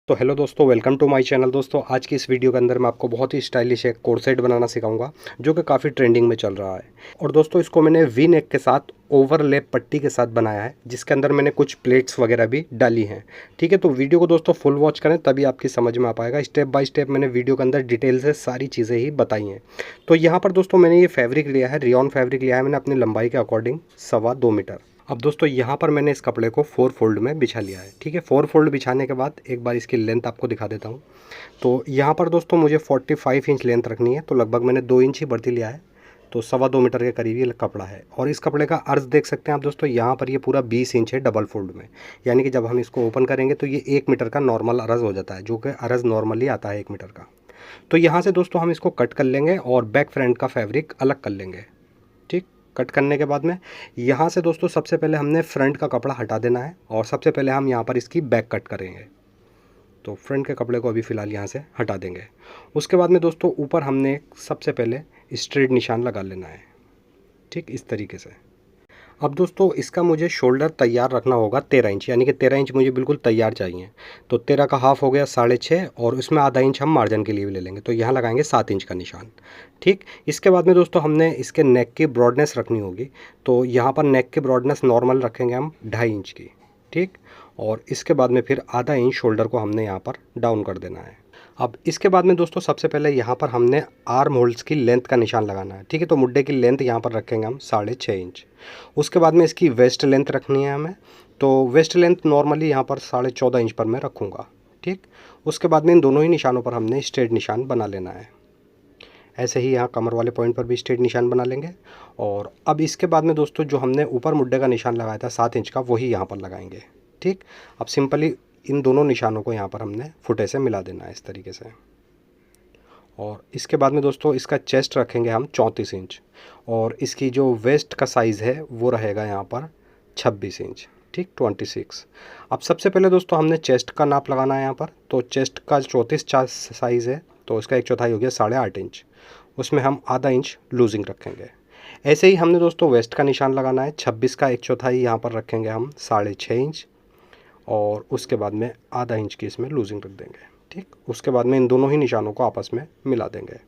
तो हेलो दोस्तों, welcome to my channel. दोस्तों आज की इस वीडियो के अंदर मैं आपको बहुत ही स्टाइलिश एक कोट सेट बनाना सिखाऊंगा जो कि काफ़ी ट्रेंडिंग में चल रहा है। और दोस्तों इसको मैंने वी नेक के साथ ओवरलैप पट्टी के साथ बनाया है, जिसके अंदर मैंने कुछ प्लेट्स वगैरह भी डाली हैं। ठीक है, तो वीडियो को दोस्तों फुल वॉच करें तभी आपकी समझ में आ पाएगा। स्टेप बाय स्टेप मैंने वीडियो के अंदर डिटेल से सारी चीज़ें ही बताई हैं। तो यहाँ पर दोस्तों मैंने ये फैब्रिक लिया है, रियॉन फैब्रिक लिया है मैंने अपनी लंबाई के अकॉर्डिंग 2.25 मीटर। अब दोस्तों यहाँ पर मैंने इस कपड़े को 4 फोल्ड में बिछा लिया है। ठीक है, 4 फोल्ड बिछाने के बाद एक बार इसकी लेंथ आपको दिखा देता हूँ। तो यहाँ पर दोस्तों मुझे 45 इंच लेंथ रखनी है, तो लगभग मैंने 2 इंच ही बढ़ती लिया है। तो 2.25 मीटर के करीब ये कपड़ा है। और इस कपड़े का अर्ज देख सकते हैं आप दोस्तों, यहाँ पर ये पूरा 20 इंच है डबल फोल्ड में। यानी कि जब हम इसको ओपन करेंगे तो ये 1 मीटर का नॉर्मल अर्ज हो जाता है, जो कि अर्ज नॉर्मली आता है 1 मीटर का। तो यहाँ से दोस्तों हम इसको कट कर लेंगे और बैक फ्रंट का फैब्रिक अलग कर लेंगे। ठीक, कट करने के बाद में यहाँ से दोस्तों सबसे पहले हमने फ्रंट का कपड़ा हटा देना है और सबसे पहले हम यहाँ पर इसकी बैक कट करेंगे। तो फ्रंट के कपड़े को अभी फ़िलहाल यहाँ से हटा देंगे। उसके बाद में दोस्तों ऊपर हमने सबसे पहले स्ट्रेट निशान लगा लेना है। ठीक, इस तरीके से। अब दोस्तों इसका मुझे शोल्डर तैयार रखना होगा 13 इंच, यानी कि 13 इंच मुझे बिल्कुल तैयार चाहिए। तो 13 का हाफ हो गया 6.5, और उसमें आधा इंच हम मार्जिन के लिए भी ले लेंगे, तो यहाँ लगाएंगे 7 इंच का निशान। ठीक, इसके बाद में दोस्तों हमने इसके नेक की ब्रॉडनेस रखनी होगी। तो यहाँ पर नेक की ब्रॉडनेस नॉर्मल रखेंगे हम 2.5 इंच की। ठीक, और इसके बाद में फिर आधा इंच शोल्डर को हमने यहाँ पर डाउन कर देना है। अब इसके बाद में दोस्तों सबसे पहले यहाँ पर हमने आर्म होल्ड्स की लेंथ का निशान लगाना है। ठीक है, तो मुड्ढे की लेंथ यहाँ पर रखेंगे हम 6.5 इंच। उसके बाद में इसकी वेस्ट लेंथ रखनी है हमें। तो वेस्ट लेंथ नॉर्मली यहाँ पर 14.5 इंच पर मैं रखूँगा। ठीक, उसके बाद में इन दोनों ही निशानों पर हमने स्ट्रेट निशान बना लेना है। ऐसे ही यहाँ कमर वाले पॉइंट पर भी स्ट्रेट निशान बना लेंगे। और अब इसके बाद में दोस्तों जो हमने ऊपर मुड्ढे का निशान लगाया था 7 इंच का, वही यहाँ पर लगाएंगे। ठीक, अब सिंपली इन दोनों निशानों को यहाँ पर हमने फुटे से मिला देना है इस तरीके से। और इसके बाद में दोस्तों इसका चेस्ट रखेंगे हम 34 इंच, और इसकी जो वेस्ट का साइज़ है वो रहेगा यहाँ पर 26 इंच। ठीक, 26। अब सबसे पहले दोस्तों हमने चेस्ट का नाप लगाना है यहाँ पर। तो चेस्ट का 34 साइज़ है, तो इसका 1/4 हो गया 8.5 इंच। उसमें हम आधा इंच लूजिंग रखेंगे। ऐसे ही हमने दोस्तों वेस्ट का निशान लगाना है। 26 का 1/4 यहाँ पर रखेंगे हम 6.5 इंच, और उसके बाद में आधा इंच की इसमें लूजिंग रख देंगे। ठीक, उसके बाद में इन दोनों ही निशानों को आपस में मिला देंगे।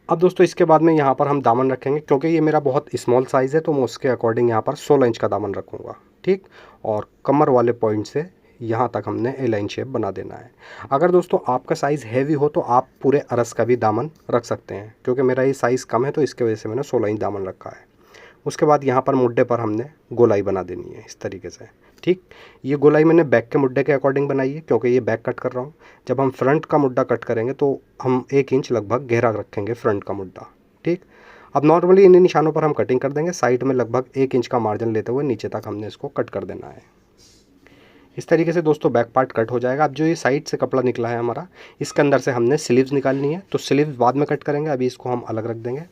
अब दोस्तों इसके बाद में यहाँ पर हम दामन रखेंगे, क्योंकि ये मेरा बहुत स्मॉल साइज़ है तो मैं उसके अकॉर्डिंग यहाँ पर 16 इंच का दामन रखूँगा। ठीक, और कमर वाले पॉइंट से यहाँ तक हमने ए लाइन शेप बना देना है। अगर दोस्तों आपका साइज़ हैवी हो तो आप पूरे अरस का भी दामन रख सकते हैं, क्योंकि मेरा ये साइज़ कम है तो इसके वजह से मैंने 16 इंच दामन रखा है। उसके बाद यहाँ पर मुड्ढे पर हमने गोलाई बना देनी है इस तरीके से। ठीक, ये गोलाई मैंने बैक के मुड्ढे के अकॉर्डिंग बनाई है, क्योंकि ये बैक कट कर रहा हूँ। जब हम फ्रंट का मुड्ढा कट करेंगे तो हम 1 इंच लगभग गहरा रखेंगे फ्रंट का मुड्ढा। ठीक, अब नॉर्मली इन निशानों पर हम कटिंग कर देंगे। साइड में लगभग 1 इंच का मार्जिन लेते हुए नीचे तक हमने इसको कट कर देना है। इस तरीके से दोस्तों बैक पार्ट कट हो जाएगा। अब जो ये साइड से कपड़ा निकला है हमारा, इसके अंदर से हमने स्लीव्स निकालनी है, तो स्लीव्स बाद में कट करेंगे, अभी इसको हम अलग रख देंगे।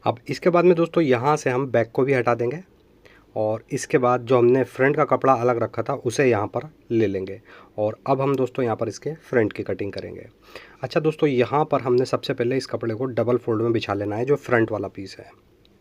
अब इसके बाद में दोस्तों यहाँ से हम बैक को भी हटा देंगे, और इसके बाद जो हमने फ्रंट का कपड़ा अलग रखा था उसे यहाँ पर ले लेंगे। और अब हम दोस्तों यहाँ पर इसके फ्रंट की कटिंग करेंगे। अच्छा दोस्तों, यहाँ पर हमने सबसे पहले इस कपड़े को डबल फोल्ड में बिछा लेना है, जो फ्रंट वाला पीस है।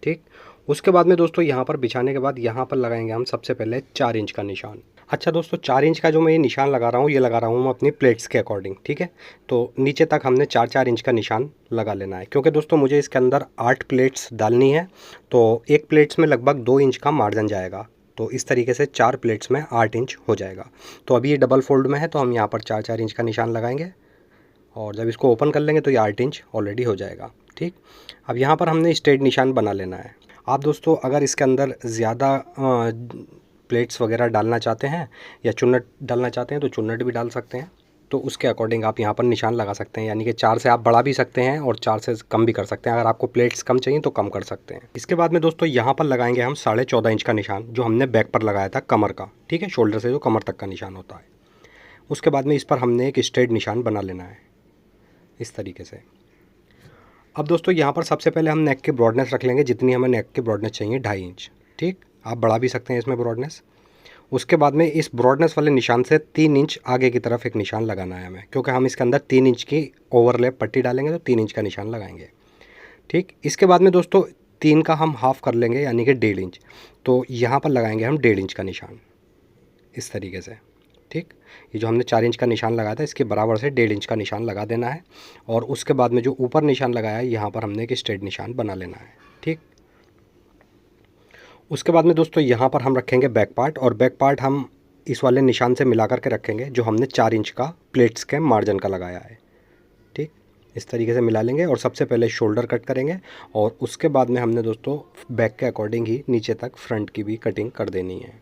ठीक, उसके बाद में दोस्तों यहाँ पर बिछाने के बाद यहाँ पर लगाएंगे हम सबसे पहले 4 इंच का निशान। अच्छा दोस्तों, 4 इंच का जो मैं ये निशान लगा रहा हूँ, ये लगा रहा हूँ मैं अपनी प्लेट्स के अकॉर्डिंग। ठीक है, तो नीचे तक हमने 4-4 इंच का निशान लगा लेना है, क्योंकि दोस्तों मुझे इसके अंदर 8 प्लेट्स डालनी है। तो एक प्लेट्स में लगभग 2 इंच का मार्जिन जाएगा, तो इस तरीके से 4 प्लेट्स में 8 इंच हो जाएगा। तो अभी ये डबल फोल्ड में है तो हम यहाँ पर 4-4 इंच का निशान लगाएंगे, और जब इसको ओपन कर लेंगे तो ये 8 इंच ऑलरेडी हो जाएगा। ठीक, अब यहाँ पर हमने स्ट्रेट निशान बना लेना है। आप दोस्तों अगर इसके अंदर ज़्यादा प्लेट्स वगैरह डालना चाहते हैं या चुन्नट डालना चाहते हैं तो चुन्नट भी डाल सकते हैं, तो उसके अकॉर्डिंग आप यहाँ पर निशान लगा सकते हैं। यानी कि 4 से आप बढ़ा भी सकते हैं और 4 से कम भी कर सकते हैं। अगर आपको प्लेट्स कम चाहिए तो कम कर सकते हैं। इसके बाद में दोस्तों यहाँ पर लगाएंगे हम 14.5 इंच का निशान, जो हमने बैक पर लगाया था कमर का। ठीक है, शोल्डर से जो कमर तक का निशान होता है। उसके बाद में इस पर हमने एक स्ट्रेट निशान बना लेना है इस तरीके से। अब दोस्तों यहाँ पर सबसे पहले हम नेक की ब्रॉडनेस रख लेंगे, जितनी हमें नेक की ब्रॉडनेस चाहिए 2.5 इंच। ठीक, आप बढ़ा भी सकते हैं इसमें ब्रॉडनेस। उसके बाद में इस ब्रॉडनेस वाले निशान से 3 इंच आगे की तरफ एक निशान लगाना है हमें, क्योंकि हम इसके अंदर 3 इंच की ओवरलैप पट्टी डालेंगे तो 3 इंच का निशान लगाएंगे। ठीक, इसके बाद में दोस्तों 3 का हम हाफ़ कर लेंगे, यानी कि 1.5 इंच। तो यहाँ पर लगाएंगे हम 1.5 इंच का निशान इस तरीके से। ठीक, ये जो हमने 4 इंच का निशान लगाया था इसके बराबर से 1.5 इंच का निशान लगा देना है। और उसके बाद में जो ऊपर निशान लगाया है यहाँ पर हमने एक स्ट्रेट निशान बना लेना है। ठीक, उसके बाद में दोस्तों यहाँ पर हम रखेंगे बैक पार्ट, और बैक पार्ट हम इस वाले निशान से मिला करके रखेंगे जो हमने 4 इंच का प्लेट्स के मार्जिन का लगाया है। ठीक, इस तरीके से मिला लेंगे और सबसे पहले शोल्डर कट करेंगे और उसके बाद में हमने दोस्तों बैक के अकॉर्डिंग ही नीचे तक फ्रंट की भी कटिंग कर देनी है।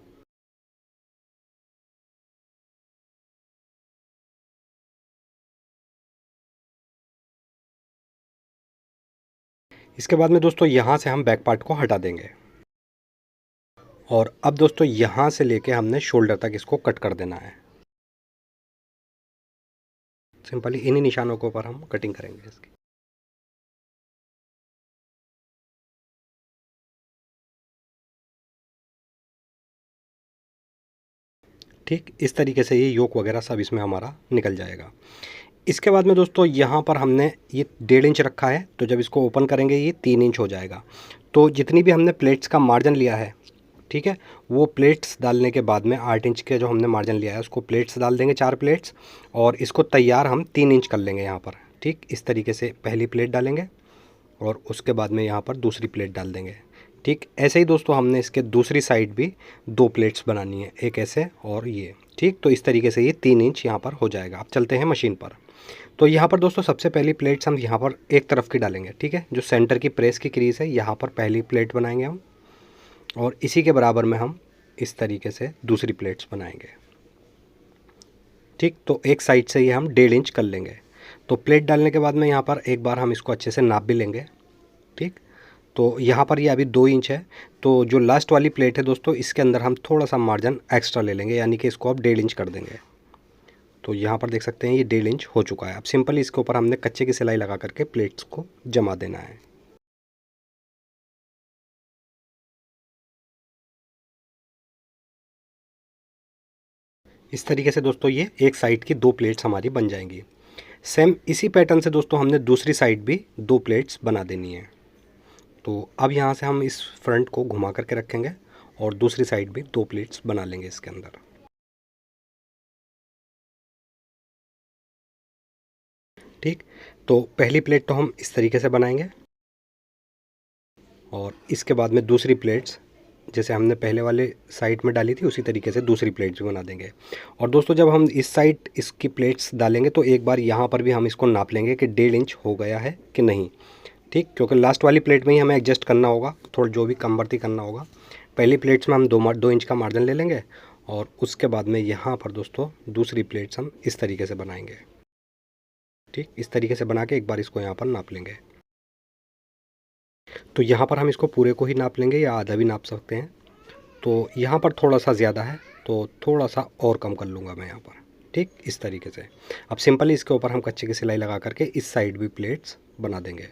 इसके बाद में दोस्तों यहाँ से हम बैक पार्ट को हटा देंगे और अब दोस्तों यहाँ से लेके हमने शोल्डर तक इसको कट कर देना है। सिंपली इन्हीं निशानों के ऊपर हम कटिंग करेंगे इसकी। ठीक, इस तरीके से ये योक वगैरह सब इसमें हमारा निकल जाएगा। इसके बाद में दोस्तों यहाँ पर हमने ये 1.5 इंच रखा है, तो जब इसको ओपन करेंगे ये 3 इंच हो जाएगा। तो जितनी भी हमने प्लेट्स का मार्जिन लिया है, ठीक है, वो प्लेट्स डालने के बाद में 8 इंच के जो हमने मार्जिन लिया है उसको प्लेट्स डाल देंगे, 4 प्लेट्स, और इसको तैयार हम 3 इंच कर लेंगे यहाँ पर। ठीक, इस तरीके से पहली प्लेट डालेंगे और उसके बाद में यहाँ पर दूसरी प्लेट डाल देंगे। ठीक, ऐसे ही दोस्तों हमने इसके दूसरी साइड भी 2 प्लेट्स बनानी है, एक ऐसे और ये। ठीक, तो इस तरीके से ये 3 इंच यहाँ पर हो जाएगा। अब चलते हैं मशीन पर। तो यहाँ पर दोस्तों सबसे पहली प्लेट्स हम यहाँ पर एक तरफ की डालेंगे। ठीक है, जो सेंटर की प्रेस की क्रीज है यहाँ पर पहली प्लेट बनाएंगे हम, और इसी के बराबर में हम इस तरीके से दूसरी प्लेट्स बनाएंगे। ठीक, तो एक साइड से ये हम 1.5 इंच कर लेंगे। तो प्लेट डालने के बाद में यहाँ पर एक बार हम इसको अच्छे से नाप भी लेंगे। ठीक, तो यहाँ पर ये अभी 2 इंच है, तो जो लास्ट वाली प्लेट है दोस्तों इसके अंदर हम थोड़ा सा मार्जिन एक्स्ट्रा ले लेंगे, यानी कि इसको अब 1.5 इंच कर देंगे। तो यहाँ पर देख सकते हैं ये 1.5 इंच हो चुका है। अब सिंपली इसके ऊपर हमने कच्चे की सिलाई लगा करके प्लेट्स को जमा देना है। इस तरीके से दोस्तों ये एक साइड की 2 प्लेट्स हमारी बन जाएंगी। सेम इसी पैटर्न से दोस्तों हमने दूसरी साइड भी 2 प्लेट्स बना देनी है। तो अब यहाँ से हम इस फ्रंट को घुमा करके रखेंगे और दूसरी साइड भी 2 प्लेट्स बना लेंगे इसके अंदर। ठीक, तो पहली प्लेट तो हम इस तरीके से बनाएंगे और इसके बाद में दूसरी प्लेट्स जैसे हमने पहले वाले साइड में डाली थी उसी तरीके से दूसरी प्लेट्स भी बना देंगे। और दोस्तों जब हम इस साइड इसकी प्लेट्स डालेंगे तो एक बार यहाँ पर भी हम इसको नाप लेंगे कि 1.5 इंच हो गया है कि नहीं। ठीक, क्योंकि लास्ट वाली प्लेट में ही हमें एडजस्ट करना होगा, थोड़ा जो भी कम बढ़ती करना होगा। पहली प्लेट्स में हम 2 इंच का मार्जिन ले लेंगे और उसके बाद में यहाँ पर दोस्तों दूसरी प्लेट्स हम इस तरीके से बनाएंगे। ठीक, इस तरीके से बना के एक बार इसको यहाँ पर नाप लेंगे। तो यहाँ पर हम इसको पूरे को ही नाप लेंगे या आधा भी नाप सकते हैं। तो यहाँ पर थोड़ा सा ज़्यादा है तो थोड़ा सा और कम कर लूँगा मैं यहाँ पर। ठीक, इस तरीके से अब सिंपली इसके ऊपर हम कच्चे की सिलाई लगा करके इस साइड भी प्लेट्स बना देंगे।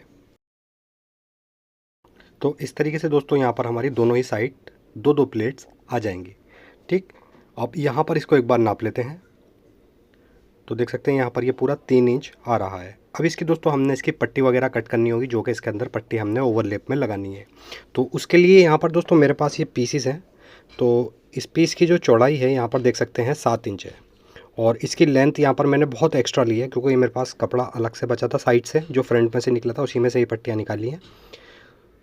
तो इस तरीके से दोस्तों यहाँ पर हमारी दोनों ही साइड 2-2 प्लेट्स आ जाएंगी। ठीक, अब यहाँ पर इसको एक बार नाप लेते हैं। तो देख सकते हैं यहाँ पर ये पूरा 3 इंच आ रहा है। अब इसकी दोस्तों हमने इसकी पट्टी वगैरह कट करनी होगी, जो कि इसके अंदर पट्टी हमने ओवरलैप में लगानी है। तो उसके लिए यहाँ पर दोस्तों मेरे पास ये पीसीस हैं। तो इस पीस की जो चौड़ाई है यहाँ पर देख सकते हैं 7 इंच है, और इसकी लेंथ यहाँ पर मैंने बहुत एक्स्ट्रा ली है क्योंकि ये मेरे पास कपड़ा अलग से बचा था साइड से, जो फ्रंट में से निकला था उसी में से ये पट्टियाँ निकाली हैं।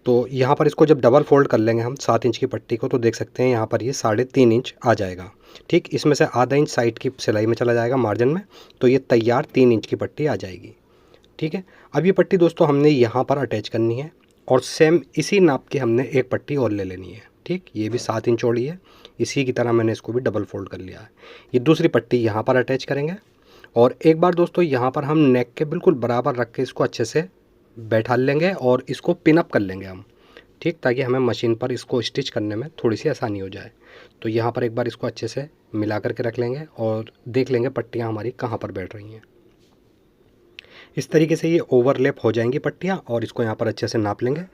तो यहाँ पर इसको जब डबल फोल्ड कर लेंगे हम 7 इंच की पट्टी को, तो देख सकते हैं यहाँ पर ये 3.5 इंच आ जाएगा। ठीक, इसमें से आधा इंच साइड की सिलाई में चला जाएगा मार्जिन में, तो ये तैयार 3 इंच की पट्टी आ जाएगी। ठीक है, अब ये पट्टी दोस्तों हमने यहाँ पर अटैच करनी है और सेम इसी नाप की हमने एक पट्टी और ले लेनी है। ठीक, ये भी 7 इंच चौड़ी है, इसी की तरह मैंने इसको भी डबल फोल्ड कर लिया है। ये दूसरी पट्टी यहाँ पर अटैच करेंगे और एक बार दोस्तों यहाँ पर हम नेक के बिल्कुल बराबर रख के इसको अच्छे से बैठा लेंगे और इसको पिन अप कर लेंगे हम। ठीक, ताकि हमें मशीन पर इसको स्टिच करने में थोड़ी सी आसानी हो जाए। तो यहाँ पर एक बार इसको अच्छे से मिला करके रख लेंगे और देख लेंगे पट्टियाँ हमारी कहाँ पर बैठ रही हैं। इस तरीके से ये ओवरलैप हो जाएंगी पट्टियाँ और इसको यहाँ पर अच्छे से नाप लेंगे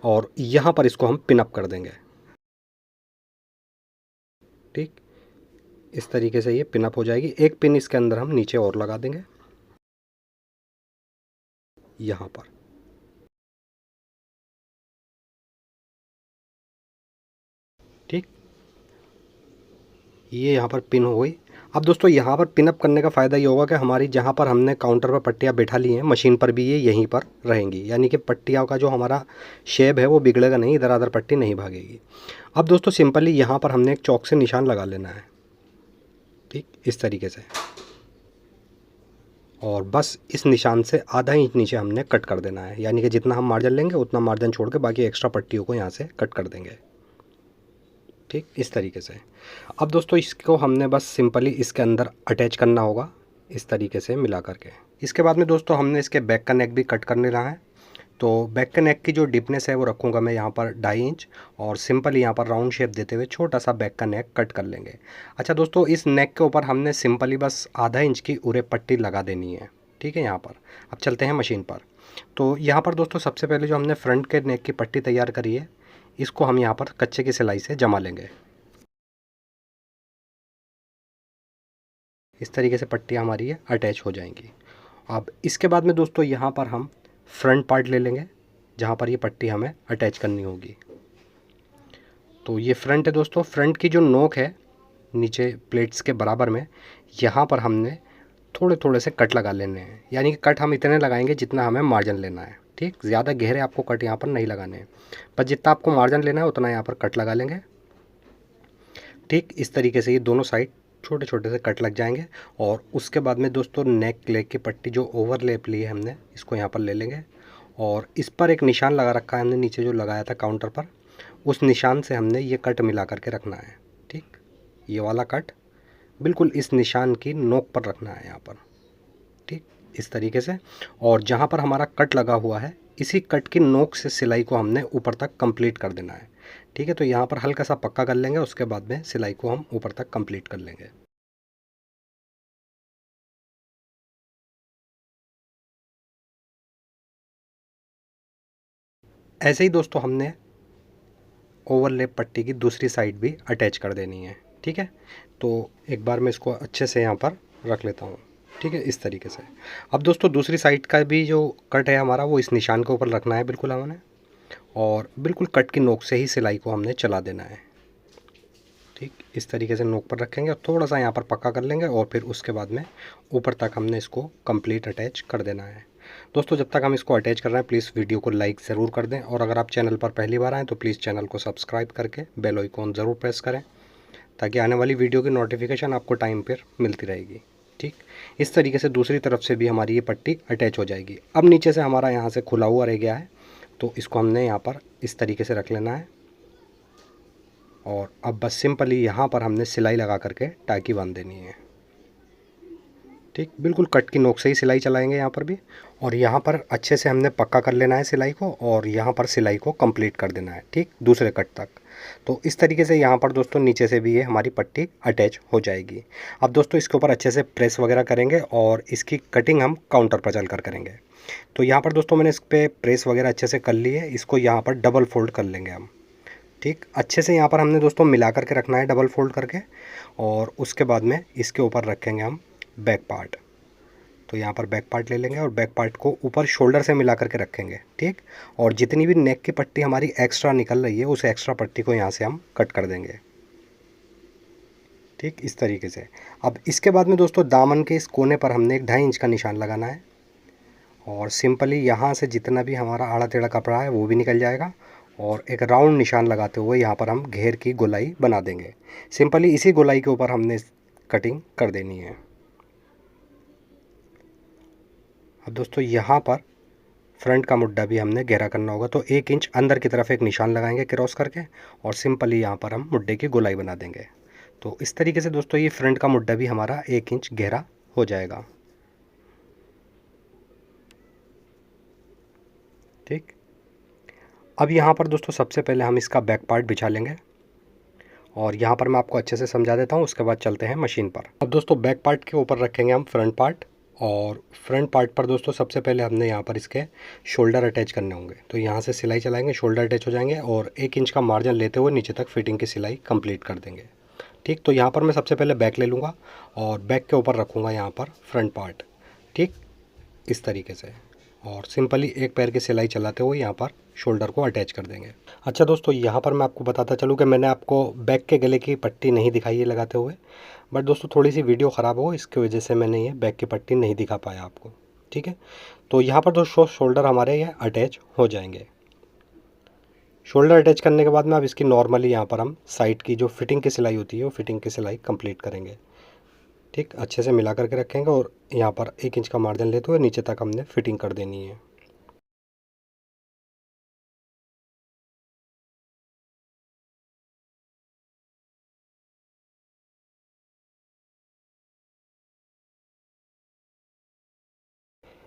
और यहाँ पर इसको हम पिन अप कर देंगे। ठीक, इस तरीके से ये पिन अप हो जाएगी। एक पिन इसके अंदर हम नीचे और लगा देंगे यहाँ पर। ठीक, ये यहाँ पर पिन हो गई। अब दोस्तों यहाँ पर पिनअप करने का फ़ायदा ये होगा कि हमारी जहाँ पर हमने काउंटर पर पट्टियाँ बैठा ली हैं, मशीन पर भी ये यहीं पर रहेंगी, यानी कि पट्टियों का जो हमारा शेप है वो बिगड़ेगा नहीं, इधर उधर पट्टी नहीं भागेगी। अब दोस्तों सिंपली यहाँ पर हमने एक चौक से निशान लगा लेना है, ठीक इस तरीके से, और बस इस निशान से आधा इंच नीचे हमने कट कर देना है, यानी कि जितना हम मार्जिन लेंगे उतना मार्जिन छोड़ के बाकी एक्स्ट्रा पट्टियों को यहाँ से कट कर देंगे, ठीक इस तरीके से। अब दोस्तों इसको हमने बस सिंपली इसके अंदर अटैच करना होगा इस तरीके से मिला करके। इसके बाद में दोस्तों हमने इसके बैक का नेक भी कट करने रहा है। तो बैक के नेक की जो डीपनेस है वो रखूँगा मैं यहाँ पर 2.5 इंच, और सिंपली यहाँ पर राउंड शेप देते हुए छोटा सा बैक का नेक कट कर लेंगे। अच्छा दोस्तों, इस नेक के ऊपर हमने सिंपली बस आधा इंच की उरे पट्टी लगा देनी है, ठीक है यहाँ पर। अब चलते हैं मशीन पर। तो यहाँ पर दोस्तों सबसे पहले जो हमने फ्रंट के नेक की पट्टी तैयार करी है, इसको हम यहाँ पर कच्चे की सिलाई से जमा लेंगे। इस तरीके से पट्टियाँ हमारी ये अटैच हो जाएंगी। अब इसके बाद में दोस्तों यहाँ पर हम फ्रंट पार्ट ले लेंगे, जहाँ पर ये पट्टी हमें अटैच करनी होगी। तो ये फ्रंट है दोस्तों। फ्रंट की जो नोक है नीचे प्लेट्स के बराबर में, यहाँ पर हमने थोड़े थोड़े से कट लगा लेने हैं, यानी कि कट हम इतने लगाएंगे जितना हमें मार्जिन लेना है, ठीक। ज़्यादा गहरे आपको कट यहाँ पर नहीं लगाने हैं, पर जितना आपको मार्जिन लेना है उतना यहाँ पर कट लगा लेंगे, ठीक। इस तरीके से ये दोनों साइड छोटे छोटे से कट लग जाएंगे। और उसके बाद में दोस्तों नेक लेग की पट्टी जो ओवरलेप ली है हमने, इसको यहाँ पर ले लेंगे, और इस पर एक निशान लगा रखा है हमने नीचे जो लगाया था काउंटर पर, उस निशान से हमने ये कट मिला करके रखना है, ठीक। ये वाला कट बिल्कुल इस निशान की नोक पर रखना है यहाँ पर, ठीक इस तरीके से। और जहाँ पर हमारा कट लगा हुआ है, इसी कट की नोक से सिलाई को हमने ऊपर तक कंप्लीट कर देना है, ठीक है। तो यहाँ पर हल्का सा पक्का कर लेंगे, उसके बाद में सिलाई को हम ऊपर तक कंप्लीट कर लेंगे। ऐसे ही दोस्तों हमने ओवरलेप पट्टी की दूसरी साइड भी अटैच कर देनी है, ठीक है। तो एक बार मैं इसको अच्छे से यहाँ पर रख लेता हूँ, ठीक है इस तरीके से। अब दोस्तों दूसरी साइड का भी जो कट है हमारा, वो इस निशान के ऊपर रखना है बिल्कुल हमने, और बिल्कुल कट की नोक से ही सिलाई को हमने चला देना है, ठीक। इस तरीके से नोक पर रखेंगे और थोड़ा सा यहाँ पर पक्का कर लेंगे, और फिर उसके बाद में ऊपर तक हमने इसको कंप्लीट अटैच कर देना है। दोस्तों जब तक हम इसको अटैच कर रहे हैं, प्लीज़ वीडियो को लाइक ज़रूर कर दें, और अगर आप चैनल पर पहली बार आएँ तो प्लीज़ चैनल को सब्सक्राइब करके बेल आइकॉन ज़रूर प्रेस करें, ताकि आने वाली वीडियो की नोटिफिकेशन आपको टाइम पर मिलती रहेगी, ठीक। इस तरीके से दूसरी तरफ से भी हमारी ये पट्टी अटैच हो जाएगी। अब नीचे से हमारा यहाँ से खुला हुआ रह गया है, तो इसको हमने यहाँ पर इस तरीके से रख लेना है, और अब बस सिंपली यहाँ पर हमने सिलाई लगा करके टाकी बांध देनी है, ठीक। बिल्कुल कट की नोक से ही सिलाई चलाएंगे यहाँ पर भी, और यहाँ पर अच्छे से हमने पक्का कर लेना है सिलाई को, और यहाँ पर सिलाई को कंप्लीट कर देना है, ठीक दूसरे कट तक। तो इस तरीके से यहाँ पर दोस्तों नीचे से भी ये हमारी पट्टी अटैच हो जाएगी। अब दोस्तों इसके ऊपर अच्छे से प्रेस वगैरह करेंगे, और इसकी कटिंग हम काउंटर पर चल कर करेंगे। तो यहाँ पर दोस्तों मैंने इस पर प्रेस वगैरह अच्छे से कर ली है, इसको यहाँ पर डबल फोल्ड कर लेंगे हम, ठीक। अच्छे से यहाँ पर हमने दोस्तों मिला करके रखना है डबल फोल्ड करके, और उसके बाद में इसके ऊपर रखेंगे हम बैक पार्ट। तो यहाँ पर बैक पार्ट ले लेंगे, और बैक पार्ट को ऊपर शोल्डर से मिला करके रखेंगे, ठीक। और जितनी भी नेक की पट्टी हमारी एक्स्ट्रा निकल रही है, उस एक्स्ट्रा पट्टी को यहाँ से हम कट कर देंगे, ठीक इस तरीके से। अब इसके बाद में दोस्तों दामन के इस कोने पर हमने एक 2.5 इंच का निशान लगाना है, और सिंपली यहाँ से जितना भी हमारा आड़ा टेढ़ा कपड़ा है वो भी निकल जाएगा, और एक राउंड निशान लगाते हुए यहाँ पर हम घेर की गोलाई बना देंगे। सिंपली इसी गोलाई के ऊपर हमने कटिंग कर देनी है। अब दोस्तों यहाँ पर फ्रंट का मुड्ढा भी हमने गहरा करना होगा, तो 1 इंच अंदर की तरफ एक निशान लगाएंगे क्रॉस करके, और सिंपली यहाँ पर हम मुड्ढे की गोलाई बना देंगे। तो इस तरीके से दोस्तों ये फ्रंट का मुड्ढा भी हमारा 1 इंच गहरा हो जाएगा, ठीक। अब यहाँ पर दोस्तों सबसे पहले हम इसका बैक पार्ट बिछा लेंगे, और यहाँ पर मैं आपको अच्छे से समझा देता हूँ, उसके बाद चलते हैं मशीन पर। अब दोस्तों बैक पार्ट के ऊपर रखेंगे हम फ्रंट पार्ट, और फ्रंट पार्ट पर दोस्तों सबसे पहले हमने यहाँ पर इसके शोल्डर अटैच करने होंगे। तो यहाँ से सिलाई चलाएंगे, शोल्डर अटैच हो जाएंगे, और 1 इंच का मार्जिन लेते हुए नीचे तक फिटिंग की सिलाई कंप्लीट कर देंगे, ठीक। तो यहाँ पर मैं सबसे पहले बैक ले लूँगा, और बैक के ऊपर रखूँगा यहाँ पर फ्रंट पार्ट, ठीक इस तरीके से। और सिंपली एक पैर की सिलाई चलाते हुए यहाँ पर शोल्डर को अटैच कर देंगे। अच्छा दोस्तों, यहाँ पर मैं आपको बताता चलूँ कि मैंने आपको बैक के गले की पट्टी नहीं दिखाई है लगाते हुए, बट दोस्तों थोड़ी सी वीडियो ख़राब हो, इसकी वजह से मैंने ये बैक की पट्टी नहीं दिखा पाया आपको। ठीक है, तो यहाँ पर दोस्तों शोल्डर हमारे ये अटैच हो जाएंगे। शोल्डर अटैच करने के बाद में अब इसकी नॉर्मली यहाँ पर हम साइड की जो फिटिंग की सिलाई होती है वो फिटिंग की सिलाई कंप्लीट करेंगे। ठीक, अच्छे से मिला करके रखेंगे और यहाँ पर 1 इंच का मार्जिन लेते हुए नीचे तक हमने फिटिंग कर देनी है।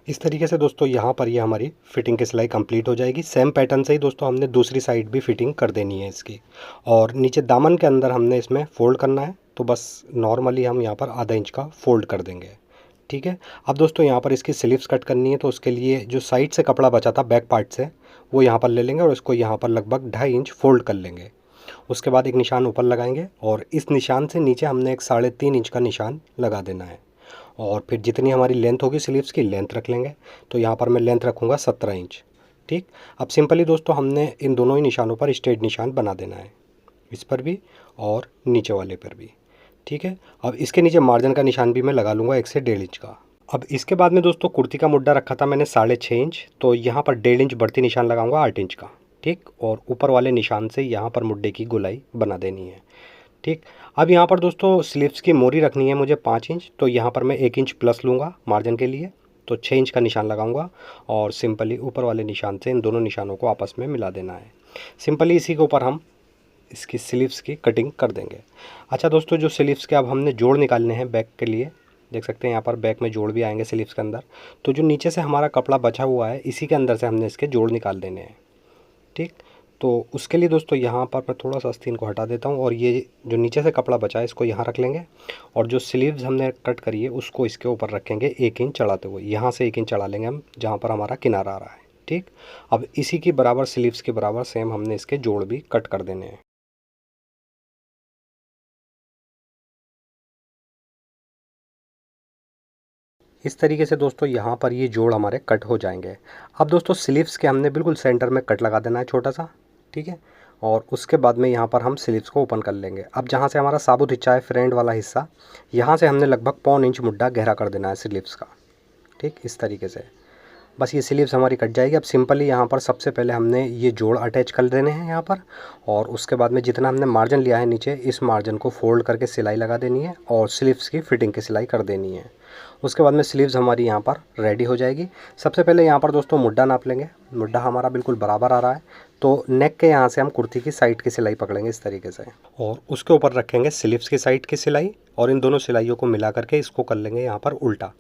इस तरीके से दोस्तों यहाँ पर ये हमारी फिटिंग की सिलाई कंप्लीट हो जाएगी। सेम पैटर्न से ही दोस्तों हमने दूसरी साइड भी फिटिंग कर देनी है इसकी, और नीचे दामन के अंदर हमने इसमें फ़ोल्ड करना है, तो बस नॉर्मली हम यहाँ पर आधा इंच का फ़ोल्ड कर देंगे। ठीक है, अब दोस्तों यहाँ पर इसकी स्लीव्स कट करनी है, तो उसके लिए जो साइड से कपड़ा बचा था बैक पार्ट से, वो यहाँ पर ले लेंगे और इसको यहाँ पर लगभग 2.5 इंच फ़ोल्ड कर लेंगे। उसके बाद एक निशान ऊपर लगाएंगे और इस निशान से नीचे हमने एक 3.5 इंच का निशान लगा देना है, और फिर जितनी हमारी लेंथ होगी स्लीव्स की लेंथ रख लेंगे। तो यहाँ पर मैं लेंथ रखूँगा 17 इंच। ठीक, अब सिंपली दोस्तों हमने इन दोनों ही निशानों पर स्ट्रेट निशान बना देना है, इस पर भी और नीचे वाले पर भी। ठीक है, अब इसके नीचे मार्जिन का निशान भी मैं लगा लूँगा 1 से 1.5 इंच का। अब इसके बाद में दोस्तों कुर्ती का मुड्डा रखा था मैंने 6.5 इंच, तो यहाँ पर 1.5 इंच बढ़ती निशान लगाऊंगा 8 इंच का। ठीक, और ऊपर वाले निशान से यहाँ पर मुड्डे की गोलाई बना देनी है। ठीक, अब यहाँ पर दोस्तों स्लीव्स की मोरी रखनी है मुझे 5 इंच, तो यहाँ पर मैं 1 इंच प्लस लूँगा मार्जिन के लिए, तो 6 इंच का निशान लगाऊंगा और सिंपली ऊपर वाले निशान से इन दोनों निशानों को आपस में मिला देना है। सिंपली इसी के ऊपर हम इसकी स्लीव्स की कटिंग कर देंगे। अच्छा दोस्तों, जो स्लीव्स के अब हमने जोड़ निकालने हैं बैक के लिए, देख सकते हैं यहाँ पर बैक में जोड़ भी आएंगे स्लीव्स के अंदर, तो जो नीचे से हमारा कपड़ा बचा हुआ है इसी के अंदर से हमने इसके जोड़ निकाल देने हैं। ठीक, तो उसके लिए दोस्तों यहाँ पर मैं थोड़ा सा आस्तीन को हटा देता हूँ और ये जो नीचे से कपड़ा बचा है इसको यहाँ रख लेंगे, और जो स्लीव्स हमने कट करी है उसको इसके ऊपर रखेंगे 1 इंच चढ़ाते हुए। यहाँ से 1 इंच चढ़ा लेंगे हम जहाँ पर हमारा किनारा आ रहा है। ठीक, अब इसी की बराबर स्लीव्स के बराबर सेम हमने इसके जोड़ भी कट कर देने हैं। इस तरीके से दोस्तों यहाँ पर ये जोड़ हमारे कट हो जाएंगे। अब दोस्तों स्लीव्स के हमने बिल्कुल सेंटर में कट लगा देना है छोटा सा। ठीक है, और उसके बाद में यहाँ पर हम स्लीव्स को ओपन कर लेंगे। अब जहाँ से हमारा साबुत हिस्सा है, फ्रंट वाला हिस्सा, यहाँ से हमने लगभग 1.25 इंच मुड्डा गहरा कर देना है स्लीव्स का। ठीक, इस तरीके से बस ये स्लीव्स हमारी कट जाएगी। अब सिंपली यहाँ पर सबसे पहले हमने ये जोड़ अटैच कर देने हैं यहाँ पर, और उसके बाद में जितना हमने मार्जिन लिया है नीचे, इस मार्जिन को फोल्ड करके सिलाई लगा देनी है और स्लीव्स की फिटिंग की सिलाई कर देनी है। उसके बाद में स्लीव्स हमारी यहाँ पर रेडी हो जाएगी। सबसे पहले यहाँ पर दोस्तों मुड्डा नाप लेंगे। मुड्डा हमारा बिल्कुल बराबर आ रहा है, तो नेक के यहाँ से हम कुर्ती की साइड की सिलाई पकड़ेंगे इस तरीके से, और उसके ऊपर रखेंगे स्लीव्स की साइड की सिलाई, और इन दोनों सिलाइयों को मिला करके इसको कर लेंगे यहाँ पर उल्टा।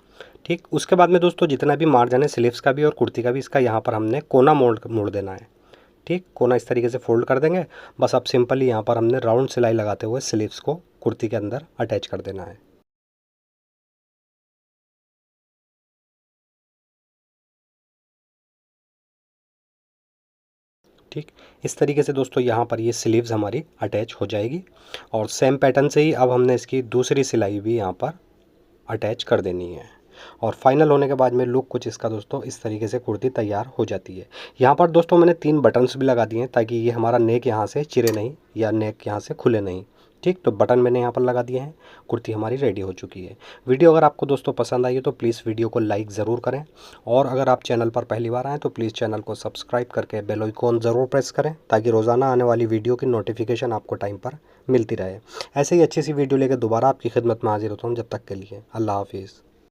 ठीक, उसके बाद में दोस्तों जितना भी मार्जिन है स्लीव्स का भी और कुर्ती का भी, इसका यहाँ पर हमने कोना मोड़ देना है। ठीक, कोना इस तरीके से फोल्ड कर देंगे। बस अब सिंपली यहाँ पर हमने राउंड सिलाई लगाते हुए स्लीव्स को कुर्ती के अंदर अटैच कर देना है। ठीक, इस तरीके से दोस्तों यहाँ पर ये स्लीव्स हमारी अटैच हो जाएगी, और सेम पैटर्न से ही अब हमने इसकी दूसरी सिलाई भी यहाँ पर अटैच कर देनी है। और फाइनल होने के बाद में लुक कुछ इसका दोस्तों इस तरीके से कुर्ती तैयार हो जाती है। यहाँ पर दोस्तों मैंने 3 बटन्स भी लगा दिए हैं ताकि ये हमारा नेक यहाँ से चिरे नहीं या नेक यहाँ से खुले नहीं। ठीक, तो बटन मैंने यहाँ पर लगा दिए हैं। कुर्ती हमारी रेडी हो चुकी है। वीडियो अगर आपको दोस्तों पसंद आई है तो प्लीज़ वीडियो को लाइक ज़रूर करें, और अगर आप चैनल पर पहली बार आएँ तो प्लीज़ चैनल को सब्सक्राइब करके बेल आइकॉन ज़रूर प्रेस करें ताकि रोज़ाना आने वाली वीडियो की नोटिफिकेशन आपको टाइम पर मिलती रहे। ऐसे ही अच्छी सी वीडियो लेकर दोबारा आपकी खिदमत में हाजिर होता हूँ। जब तक के लिए अल्लाह हाफिज़।